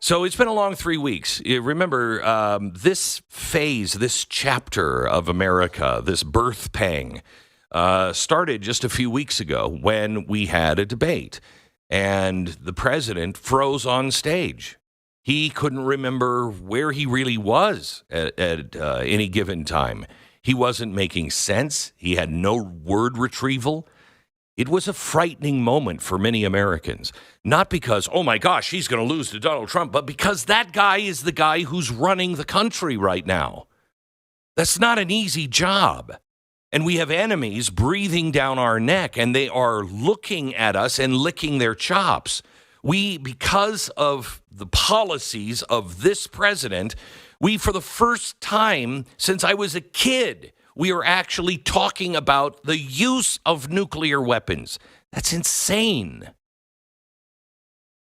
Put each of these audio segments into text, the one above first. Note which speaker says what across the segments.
Speaker 1: So it's been a long 3 weeks. Remember, this phase, this chapter of America, this birth pang, started just a few weeks ago when we had a debate and the president froze on stage. He couldn't remember where he really was at any given time. He wasn't making sense. He had no word retrieval. It was a frightening moment for many Americans, not because, oh my gosh, he's going to lose to Donald Trump, but because that guy is the guy who's running the country right now. That's not an easy job. And we have enemies breathing down our neck, and they are looking at us and licking their chops. Because of the policies of this president, for the first time since I was a kid, we are actually talking about the use of nuclear weapons. That's insane.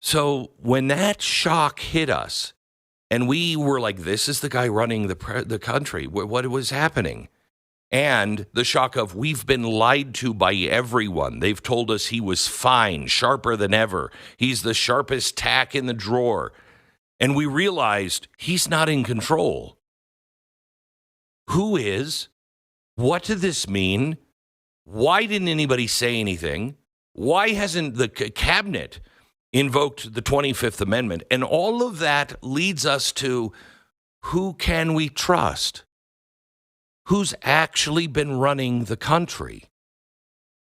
Speaker 1: So when that shock hit us, and we were like, this is the guy running the country, what was happening? And the shock of we've been lied to by everyone. They've told us he was fine, sharper than ever. He's the sharpest tack in the drawer. And we realized he's not in control. Who is? What did this mean? Why didn't anybody say anything? Why hasn't the cabinet invoked the 25th Amendment? And all of that leads us to, who can we trust? Who's actually been running the country?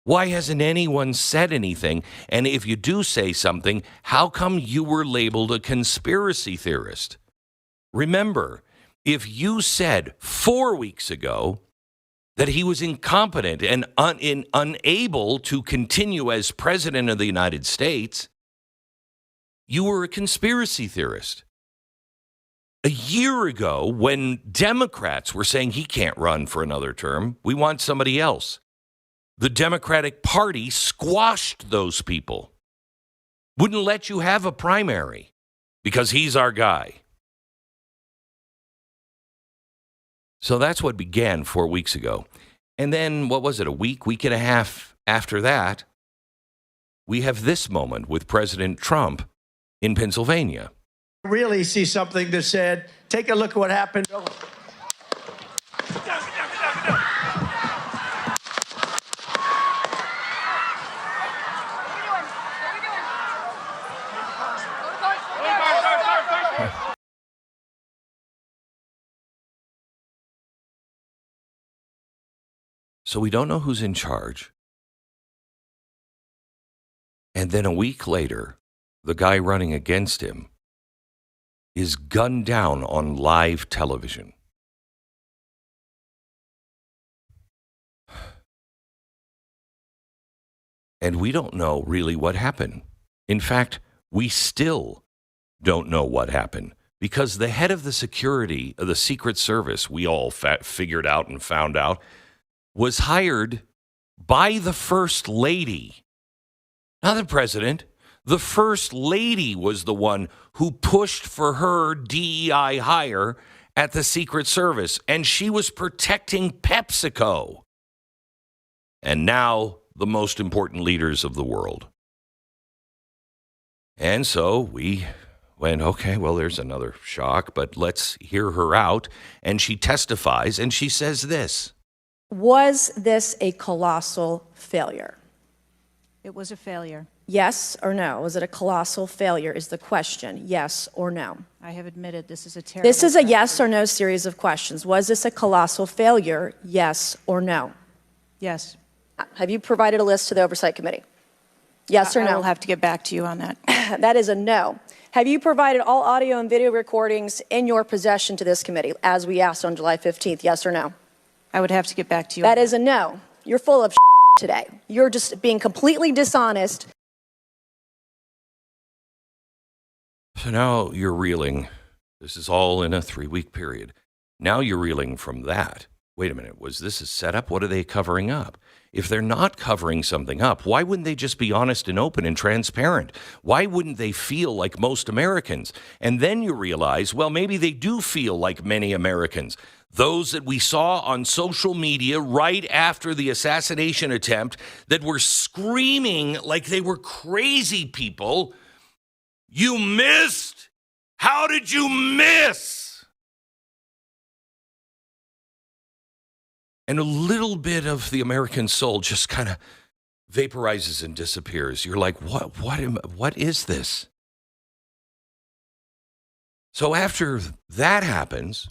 Speaker 1: Why hasn't anyone said anything? And if you do say something, how come you were labeled a conspiracy theorist? Remember, if you said 4 weeks ago that he was incompetent and unable to continue as president of the United States, you were a conspiracy theorist. A year ago, when Democrats were saying he can't run for another term, we want somebody else, the Democratic Party squashed those people. Wouldn't let you have a primary because he's our guy. So that's what began 4 weeks ago. And then, what was it, a week and a half after that, we have this moment with President Trump in Pennsylvania.
Speaker 2: Really see something that said, take a look at what happened.
Speaker 1: So we don't know who's in charge. And then a week later, the guy running against him is gunned down on live television. And we don't know really what happened. In fact, we still don't know what happened because the head of the security of the Secret Service, we all figured out and found out, was hired by the First Lady, not the president. The First Lady was the one who pushed for her DEI hire at the Secret Service, and she was protecting PepsiCo. And now the most important leaders of the world. And so we went, okay, well, there's another shock, but let's hear her out. And she testifies, and she says this.
Speaker 3: Was this a colossal failure?
Speaker 4: It was a failure.
Speaker 3: Yes or no? Was it a colossal failure is the question. Yes or no?
Speaker 4: I have admitted this is a terrible
Speaker 3: This is a
Speaker 4: failure.
Speaker 3: yes or no series of questions. Was this a colossal failure? Yes or no?
Speaker 4: Yes.
Speaker 3: Have you provided a list to the Oversight Committee? Yes or no?
Speaker 4: I will have to get back to you on that.
Speaker 3: That is a no. Have you provided all audio and video recordings in your possession to this committee, as we asked on July 15th? Yes or no?
Speaker 4: I would have to get back to you.
Speaker 3: That is a no. You're full of today. You're just being completely dishonest.
Speaker 1: So now you're reeling. This is all in a 3-week period. Now you're reeling from that. Wait a minute. Was this a setup? What are they covering up? If they're not covering something up, why wouldn't they just be honest and open and transparent? Why wouldn't they feel like most Americans? And then you realize, well, maybe they do feel like many Americans. Those that we saw on social media right after the assassination attempt that were screaming like they were crazy people. You missed. How did you miss? And a little bit of the American soul just kind of vaporizes and disappears. You're like, what is this? So after that happens,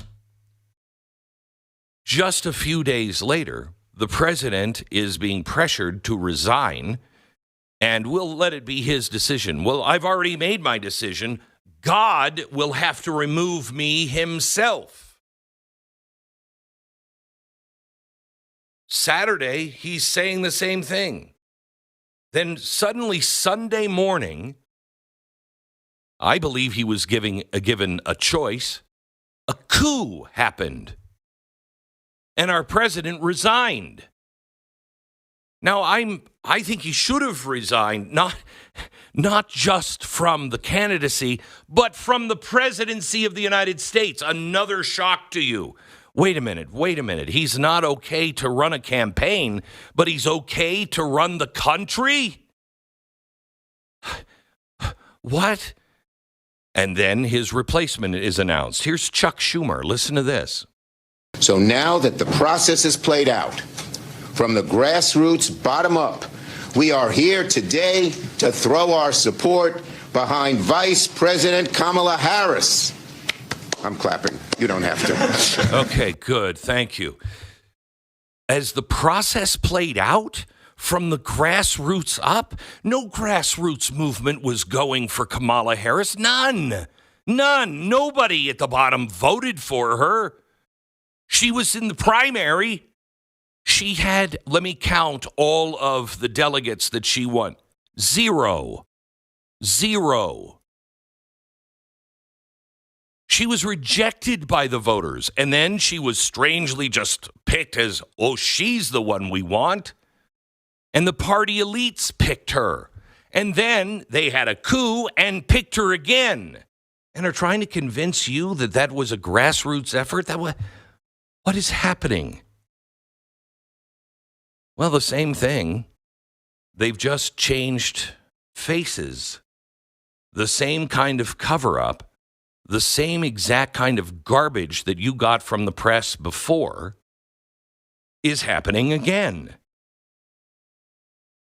Speaker 1: just a few days later, the president is being pressured to resign, and we'll let it be his decision. Well, I've already made my decision. God will have to remove me himself. Saturday, he's saying the same thing. Then suddenly, Sunday morning, I believe he was given a choice. A coup happened, and our president resigned. Now, I think he should have resigned, not just from the candidacy, but from the presidency of the United States. Another shock to you. Wait a minute. He's not okay to run a campaign, but he's okay to run the country? What? And then his replacement is announced. Here's Chuck Schumer. Listen to this.
Speaker 5: So now that the process is played out, from the grassroots bottom up, we are here today to throw our support behind Vice President Kamala Harris. I'm clapping. You don't have to.
Speaker 1: Okay, good. Thank you. As the process played out, from the grassroots up, no grassroots movement was going for Kamala Harris. None. Nobody at the bottom voted for her. She was in the primary. She had, let me count all of the delegates that she won. Zero. She was rejected by the voters, and then she was strangely just picked as, oh, she's the one we want. And the party elites picked her. And then they had a coup and picked her again. And are trying to convince you that that was a grassroots effort? What is happening? Well, the same thing. They've just changed faces. The same kind of cover-up, the same exact kind of garbage that you got from the press before is happening again.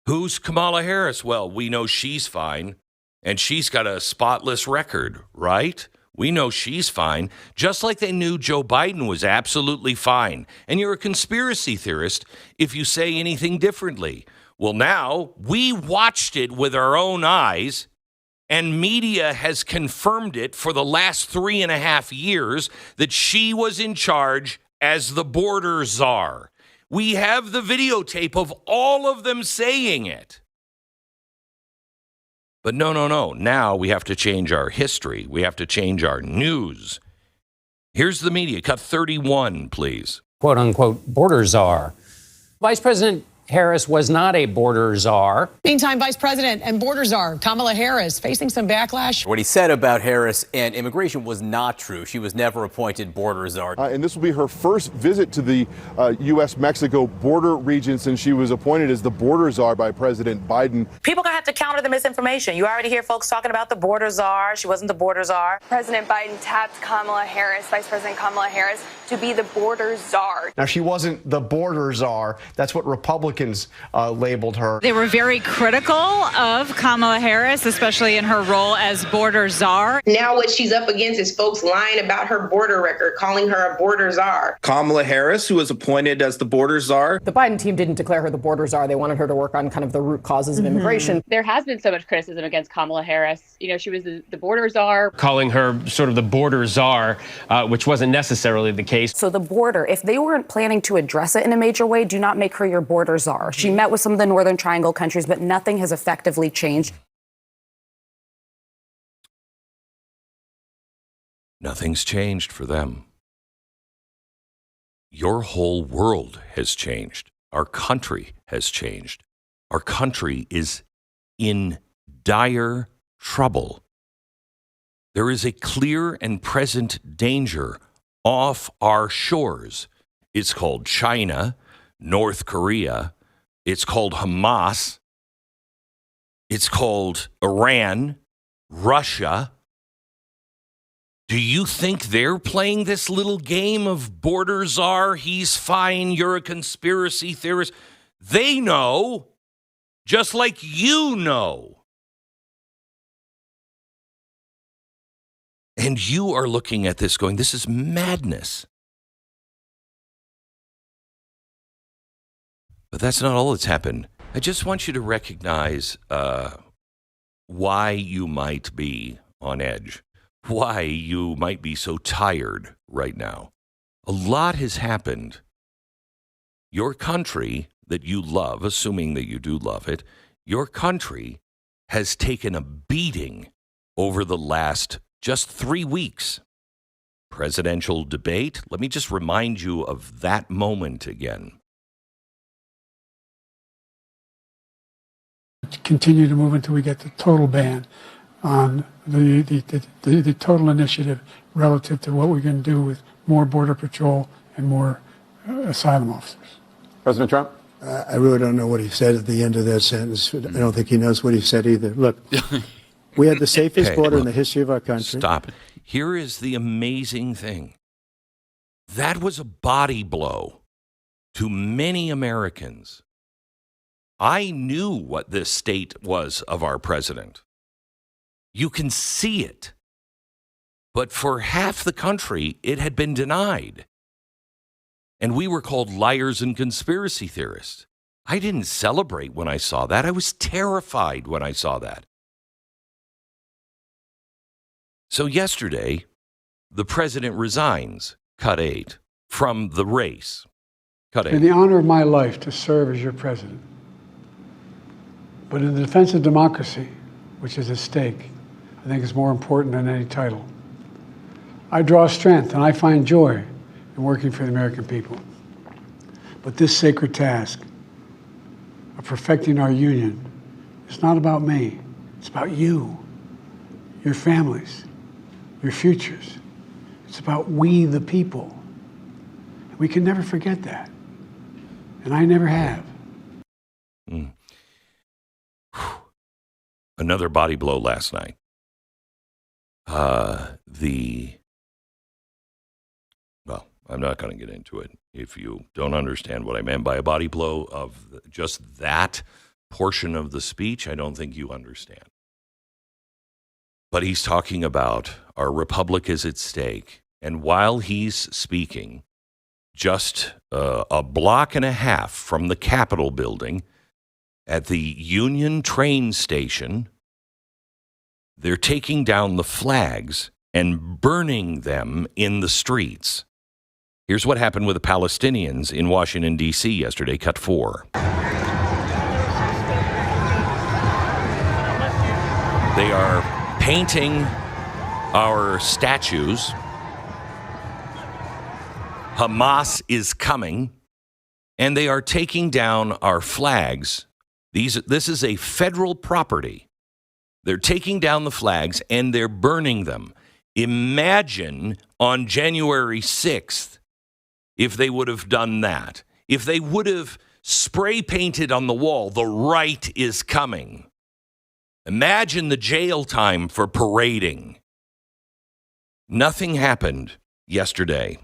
Speaker 1: Who's Kamala Harris? Well, we know she's fine, and she's got a spotless record, right? We know she's fine, just like they knew Joe Biden was absolutely fine. And you're a conspiracy theorist if you say anything differently. Well, now we watched it with our own eyes, and media has confirmed it for the last 3.5 years that she was in charge as the border czar. We have the videotape of all of them saying it. But no. Now we have to change our history. We have to change our news. Here's the media. Cut 31, please.
Speaker 6: Quote unquote border czar. Vice President Harris was not a border czar.
Speaker 7: Meantime, Vice President and border czar Kamala Harris facing some backlash.
Speaker 8: What he said about Harris and immigration was not true. She was never appointed border czar.
Speaker 9: And this will be her first visit to the U.S.-Mexico border region since she was appointed as the border czar by President Biden.
Speaker 10: People gonna have to counter the misinformation. You already hear folks talking about the border czar. She wasn't the border czar.
Speaker 11: President Biden tapped Kamala Harris, Vice President Kamala Harris, to be the border czar.
Speaker 2: Now, she wasn't the border czar. That's what Republicans labeled her.
Speaker 12: They were very critical of Kamala Harris, especially in her role as border czar.
Speaker 13: Now what she's up against is folks lying about her border record, calling her a border czar.
Speaker 14: Kamala Harris, who was appointed as the border czar.
Speaker 15: The Biden team didn't declare her the border czar. They wanted her to work on kind of the root causes of immigration.
Speaker 11: There has been so much criticism against Kamala Harris. You know, she was the border czar.
Speaker 16: Calling her sort of the border czar, which wasn't necessarily the case.
Speaker 17: So the border, if they weren't planning to address it in a major way, do not make her your border czar. She met with some of the Northern Triangle countries, but nothing has effectively changed.
Speaker 1: Nothing's changed for them. Your whole world has changed. Our country has changed. Our country is in dire trouble. There is a clear and present danger off our shores. It's called China, North Korea. It's called Hamas. It's called Iran, Russia. Do you think they're playing this little game of border czar? He's fine. You're a conspiracy theorist. They know, just like you know. And you are looking at this going, this is madness. But that's not all that's happened. I just want you to recognize why you might be on edge, why you might be so tired right now. A lot has happened. Your country that you love, assuming that you do love it, your country has taken a beating over the last just 3 weeks. Presidential debate. Let me just remind you of that moment again.
Speaker 18: Continue to move until we get the total ban on the total initiative relative to what we're going to do with more Border Patrol and more asylum officers.
Speaker 9: President Trump?
Speaker 19: I really don't know what he said at the end of that sentence. I don't think he knows what he said either. Look, we had the safest border in the history of our country.
Speaker 1: Stop it. Here is the amazing thing. That was a body blow to many Americans. I knew what this state was of our president. You can see it. But for half the country, it had been denied. And we were called liars and conspiracy theorists. I didn't celebrate when I saw that. I was terrified when I saw that. So yesterday, the president resigns, cut 8, from the race. Cut 8.
Speaker 18: In the honor of my life to serve as your president. But in the defense of democracy, which is at stake, I think is more important than any title. I draw strength and I find joy in working for the American people. But this sacred task of perfecting our union is not about me. It's about you, your families, your futures. It's about we, the people. And we can never forget that. And I never have.
Speaker 1: Another body blow last night. Well, I'm not going to get into it. If you don't understand what I meant by a body blow of just that portion of the speech, I don't think you understand. But he's talking about our republic is at stake. And while he's speaking, just a block and a half from the Capitol building, at the Union train station, they're taking down the flags and burning them in the streets. Here's what happened with the Palestinians in Washington, D.C. yesterday, cut 4. They are painting our statues. Hamas is coming, and they are taking down our flags. This is a federal property. They're taking down the flags and they're burning them. Imagine on January 6th if they would have done that. If they would have spray painted on the wall, "The right is coming." Imagine the jail time for parading. Nothing happened yesterday.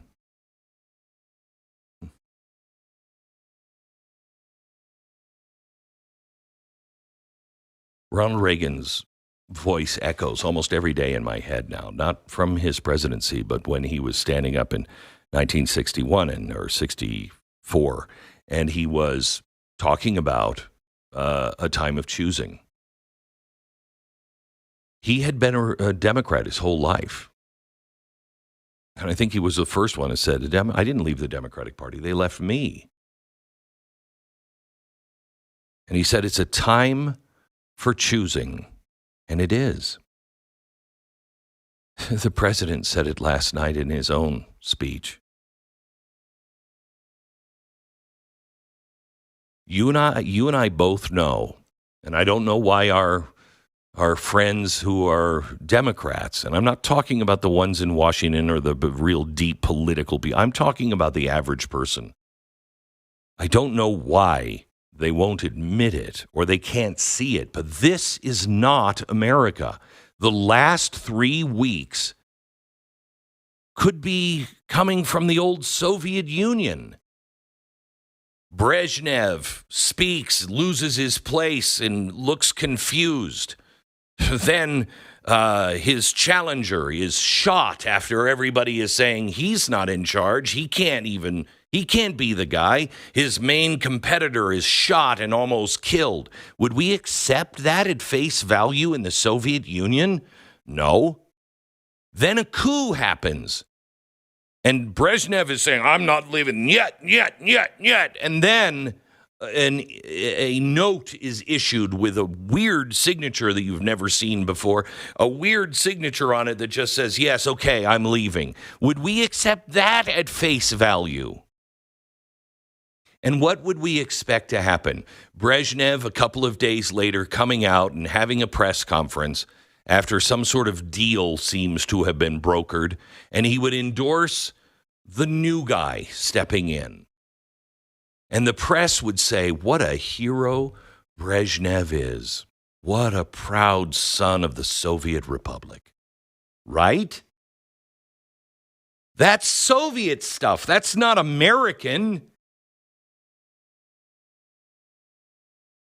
Speaker 1: Ronald Reagan's voice echoes almost every day in my head now, not from his presidency, but when he was standing up in 1961 or 64, and he was talking about a time of choosing. He had been a Democrat his whole life. And I think he was the first one who said, I didn't leave the Democratic Party. They left me. And he said, it's a time for choosing, and it is. The president said it last night in his own speech. You and I both know, and I don't know why our friends who are Democrats, and I'm not talking about the ones in Washington or the real deep political people, I'm talking about the average person. I don't know why they won't admit it or they can't see it, but this is not America. The last 3 weeks could be coming from the old Soviet Union. Brezhnev speaks, loses his place, and looks confused. Then his challenger is shot after everybody is saying he's not in charge. He can't be the guy. His main competitor is shot and almost killed. Would we accept that at face value in the Soviet Union? No. Then a coup happens. And Brezhnev is saying, I'm not leaving yet. And then a note is issued with a weird signature that you've never seen before, a weird signature on it that just says, yes, okay, I'm leaving. Would we accept that at face value? And what would we expect to happen? Brezhnev, a couple of days later, coming out and having a press conference after some sort of deal seems to have been brokered, and he would endorse the new guy stepping in. And the press would say, what a hero Brezhnev is. What a proud son of the Soviet Republic. Right? That's Soviet stuff. That's not American.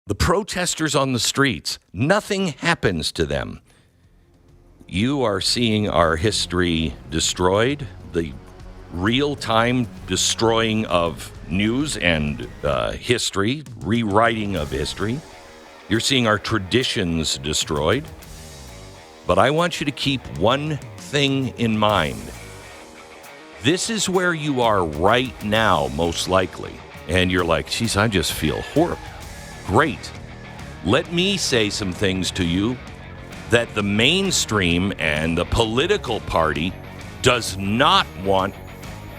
Speaker 1: The protesters on the streets, nothing happens to them. You are seeing our history destroyed, the real-time destroying of news and history, rewriting of history. You're seeing our traditions destroyed. But I want you to keep one thing in mind. This is where you are right now, most likely. And you're like, geez, I just feel horrible. Great. Let me say some things to you that the mainstream and the political party does not want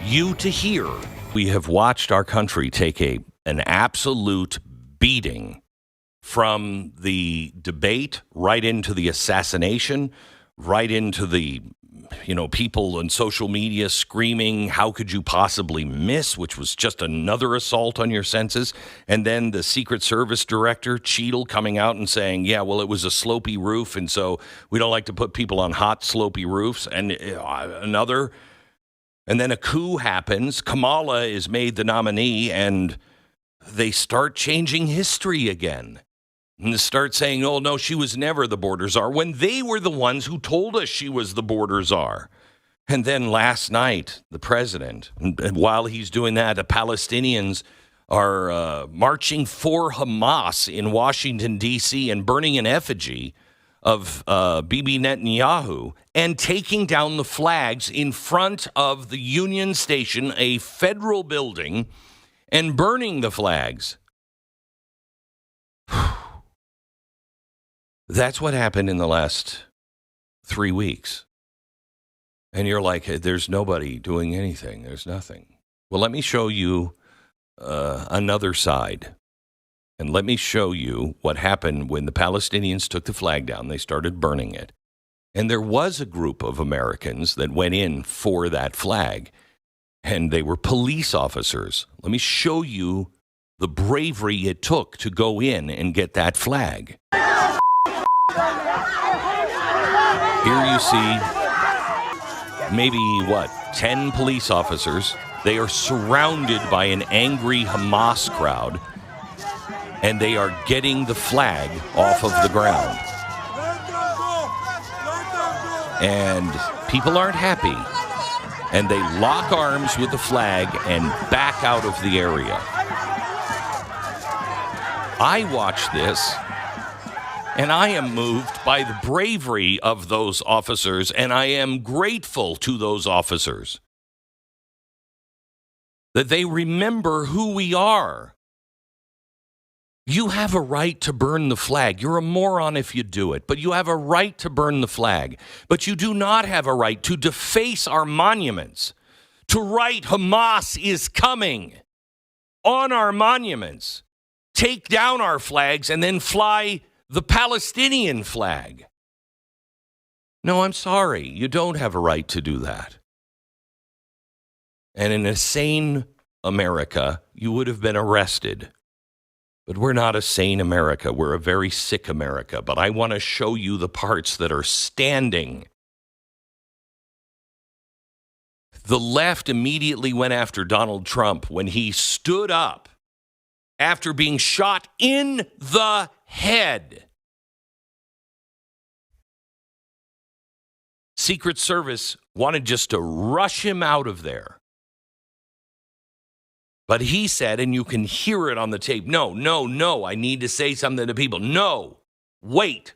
Speaker 1: you to hear. We have watched our country take an absolute beating from the debate right into the assassination, right into the, people on social media screaming, how could you possibly miss, which was just another assault on your senses. And then the Secret Service director, Cheadle, coming out and saying, yeah, well, it was a slopey roof, and so we don't like to put people on hot, slopey roofs. And and then a coup happens. Kamala is made the nominee, and they start changing history again. And they start saying, oh, no, she was never the border czar, when they were the ones who told us she was the border czar. And then last night, the president, and while he's doing that, the Palestinians are marching for Hamas in Washington, D.C., and burning an effigy of Bibi Netanyahu and taking down the flags in front of the Union Station, a federal building, and burning the flags. That's what happened in the last 3 weeks. And you're like, there's nobody doing anything. There's nothing. Well, let me show you another side. And let me show you what happened when the Palestinians took the flag down. They started burning it. And there was a group of Americans that went in for that flag. And they were police officers. Let me show you the bravery it took to go in and get that flag. Here you see maybe, 10 police officers. They are surrounded by an angry Hamas crowd, and they are getting the flag off of the ground. And people aren't happy, and they lock arms with the flag and back out of the area. I watch this, and I am moved by the bravery of those officers, and I am grateful to those officers that they remember who we are. You have a right to burn the flag. You're a moron if you do it, but you have a right to burn the flag. But you do not have a right to deface our monuments, to write Hamas is coming on our monuments, take down our flags, and then fly the Palestinian flag. No, I'm sorry. You don't have a right to do that. And in a sane America, you would have been arrested. But we're not a sane America. We're a very sick America. But I want to show you the parts that are standing The left immediately went after Donald Trump when he stood up after being shot in the head. Secret Service wanted just to rush him out of there. But he said, and you can hear it on the tape, no, I need to say something to people. No, wait.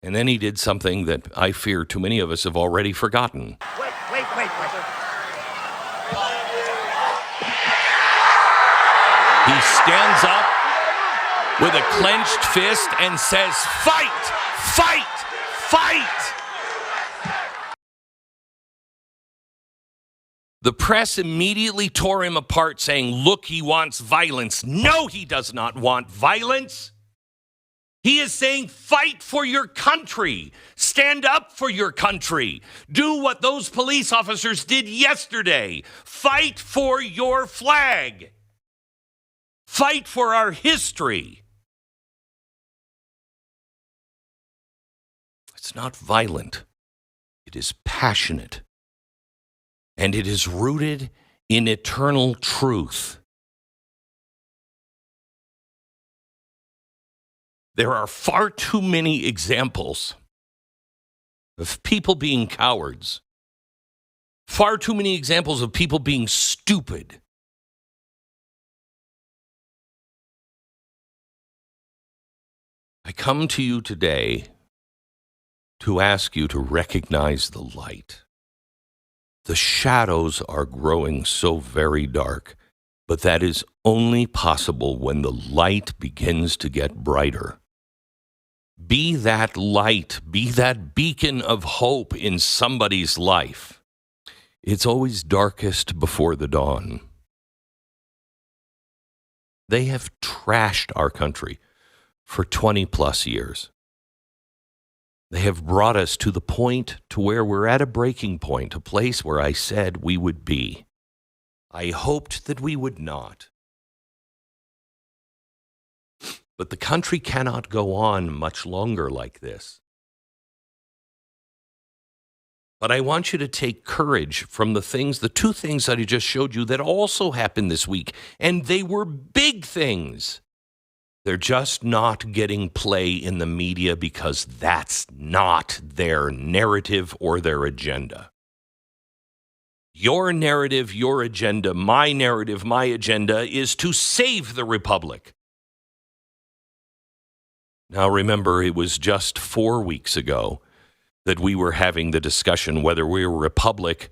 Speaker 1: And then he did something that I fear too many of us have already forgotten.
Speaker 20: Wait.
Speaker 1: He stands up with a clenched fist and says, fight! The press immediately tore him apart, saying, look, he wants violence. No, he does not want violence. He is saying, fight for your country. Stand up for your country. Do what those police officers did yesterday. Fight for your flag. Fight for our history. It's not violent. It is passionate. And it is rooted in eternal truth. There are far too many examples of people being cowards. Far too many examples of people being stupid. I come to you today to ask you to recognize the light. The shadows are growing so very dark, but that is only possible when the light begins to get brighter. Be that light, be that beacon of hope in somebody's life. It's always darkest before the dawn. They have trashed our country for 20 plus years. They have brought us to the point to where we're at a breaking point, a place where I said we would be. I hoped that we would not. But the country cannot go on much longer like this. But I want you to take courage from the two things that I just showed you that also happened this week, and they were big things. They're just not getting play in the media because that's not their narrative or their agenda. Your narrative, your agenda, my narrative, my agenda is to save the republic. Now remember, it was just 4 weeks ago that we were having the discussion whether we were a republic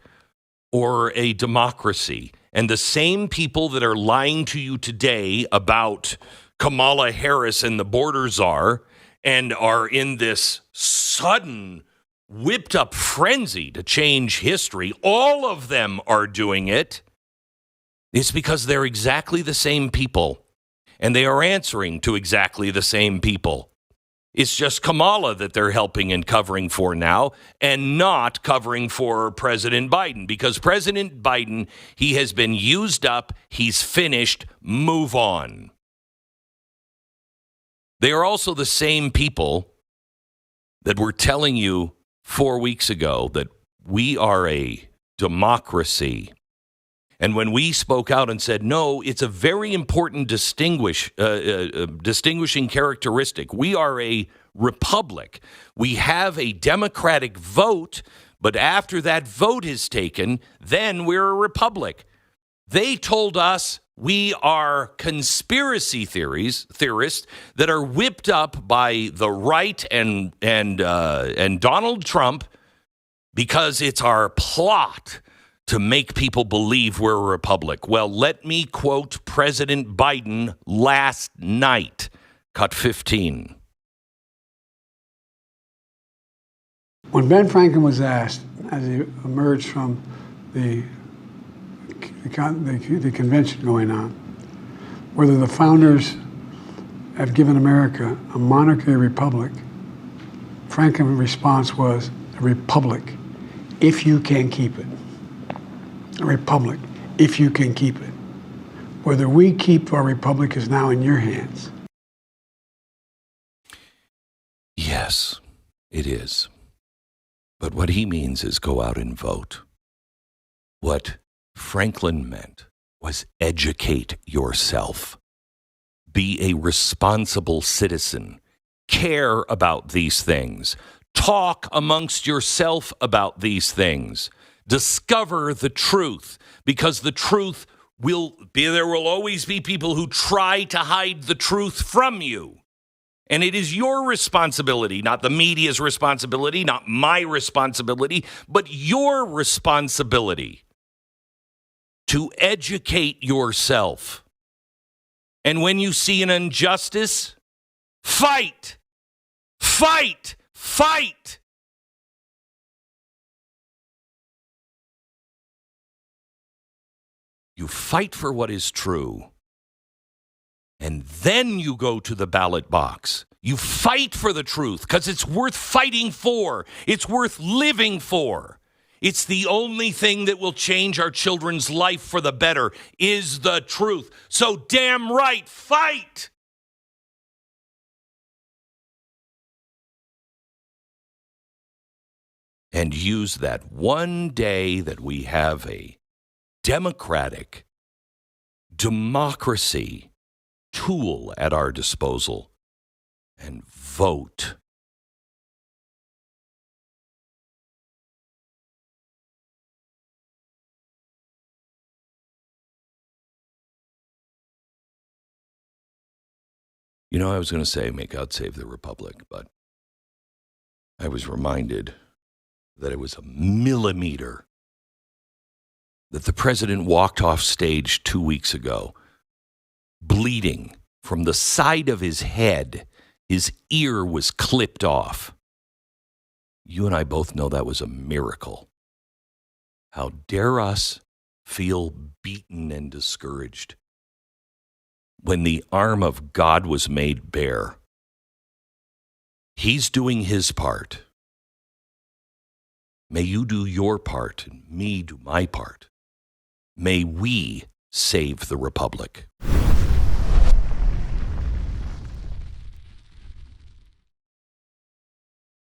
Speaker 1: or a democracy. And the same people that are lying to you today about Kamala Harris and the border czar and are in this sudden whipped up frenzy to change history, all of them are doing it. It's because they're exactly the same people and they are answering to exactly the same people. It's just Kamala that they're helping and covering for now and not covering for President Biden, because President Biden, he has been used up. He's finished. Move on. They are also the same people that were telling you 4 weeks ago that we are a democracy. And when we spoke out and said, no, it's a very important distinguishing characteristic. We are a republic. We have a democratic vote, but after that vote is taken, then we're a republic. They told us we are conspiracy theorists that are whipped up by the right and Donald Trump because it's our plot to make people believe we're a republic. Well, let me quote President Biden last night, cut 15.
Speaker 18: When Ben Franklin was asked, as he emerged from the convention going on, whether the founders have given America a monarchy or republic, Franklin's response was a republic, if you can keep it. A republic, if you can keep it. Whether we keep our republic is now in your hands.
Speaker 1: Yes, it is. But what he means is go out and vote. What Franklin meant was educate yourself. Be a responsible citizen. Care about these things. Talk amongst yourself about these things. Discover the truth, because the truth will be, there will always be people who try to hide the truth from you. And it is your responsibility, not the media's responsibility, not my responsibility, but your responsibility to educate yourself. And when you see an injustice, fight, fight, fight. You fight for what is true. And then you go to the ballot box. You fight for the truth because it's worth fighting for. It's worth living for. It's the only thing that will change our children's life for the better is the truth. So damn right, fight. And use that one day that we have a democratic democracy tool at our disposal and vote. You know, I was going to say, may God save the Republic, but I was reminded that it was a millimeter that the president walked off stage 2 weeks ago, bleeding from the side of his head. His ear was clipped off. You and I both know that was a miracle. How dare us feel beaten and discouraged when the arm of God was made bare? He's doing his part. May you do your part and me do my part. May we save the Republic.